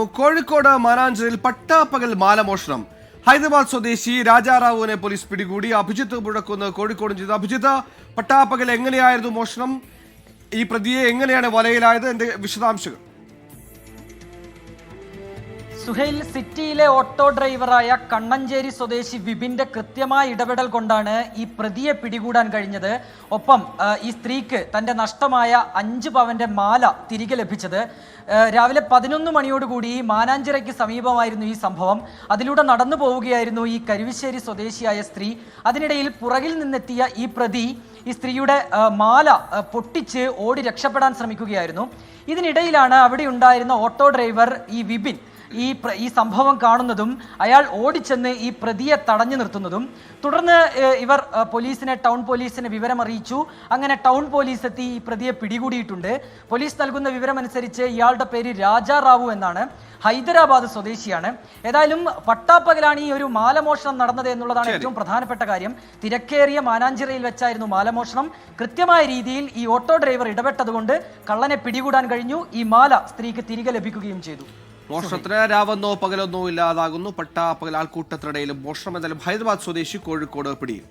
കോഴിക്കോട് മാനാഞ്ചിറയിൽ പട്ടാപ്പകൽ മാലമോഷണം. ഹൈദരാബാദ് സ്വദേശി രാജാറാവുവിനെ പോലീസ് പിടികൂടി. അഭിജിത്ത് മുഴക്കുന്ന് കോഴിക്കോട് ചെയ്തു. അഭിജിത്ത്, പട്ടാപ്പകൽ എങ്ങനെയായിരുന്നു മോഷണം? ഈ പ്രതിയെ എങ്ങനെയാണ് വലയിലായത്? എന്റെ വിശദാംശങ്ങൾ. സുഹൈൽ, സിറ്റിയിലെ ഓട്ടോ ഡ്രൈവറായ കണ്ണഞ്ചേരി സ്വദേശി വിപിന്റെ കൃത്യമായ ഇടപെടൽ കൊണ്ടാണ് ഈ പ്രതിയെ പിടികൂടാൻ കഴിഞ്ഞത്. ഒപ്പം ഈ സ്ത്രീക്ക് തന്റെ നഷ്ടമായ 5 പവന്റെ മാല തിരികെ ലഭിച്ചത്. രാവിലെ 11 മണിയോടുകൂടി മാനാഞ്ചിറയ്ക്ക് സമീപമായിരുന്നു ഈ സംഭവം. അതിലൂടെ നടന്നു പോവുകയായിരുന്നു ഈ കരുവശ്ശേരി സ്വദേശിയായ സ്ത്രീ. അതിനിടയിൽ പുറകിൽ നിന്നെത്തിയ ഈ പ്രതി ഈ സ്ത്രീയുടെ മാല പൊട്ടിച്ച് ഓടി രക്ഷപ്പെടാൻ ശ്രമിക്കുകയായിരുന്നു. ഇതിനിടയിലാണ് അവിടെ ഉണ്ടായിരുന്ന ഓട്ടോ ഡ്രൈവർ ഈ വിപിൻ ഈ സംഭവം കാണുന്നതും അയാൾ ഓടിച്ചെന്ന് ഈ പ്രതിയെ തടഞ്ഞു നിർത്തുന്നതും. തുടർന്ന് ഇവർ ടൗൺ പോലീസിനെ വിവരമറിയിച്ചു. അങ്ങനെ ടൗൺ പോലീസ് എത്തി ഈ പ്രതിയെ പിടികൂടിയിട്ടുണ്ട്. പോലീസ് നൽകുന്ന വിവരമനുസരിച്ച് ഇയാളുടെ പേര് രാജാറാവു എന്നാണ്. ഹൈദരാബാദ് സ്വദേശിയാണ്. ഏതായാലും പട്ടാപ്പകലാണ് ഈ ഒരു മാലമോഷണം നടന്നത് എന്നുള്ളതാണ് ഏറ്റവും പ്രധാനപ്പെട്ട കാര്യം. തിരക്കേറിയ മാനാഞ്ചിറയിൽ വെച്ചായിരുന്നു മാലമോഷണം. കൃത്യമായ രീതിയിൽ ഈ ഓട്ടോ ഡ്രൈവർ ഇടപെട്ടതുകൊണ്ട് കള്ളനെ പിടികൂടാൻ കഴിഞ്ഞു. ഈ മാല സ്ത്രീക്ക് തിരികെ ലഭിക്കുകയും ചെയ്തു. മോഷണത്തിന് രാവെന്നോ പകലൊന്നോ ഇല്ലാതാകുന്നു. പട്ടാപ്പകൽ ആൾക്കൂട്ടത്തിനിടയിലും മോഷണം. എന്തായാലും ഹൈദരാബാദ് സ്വദേശി കോഴിക്കോട് പിടിയിൽ.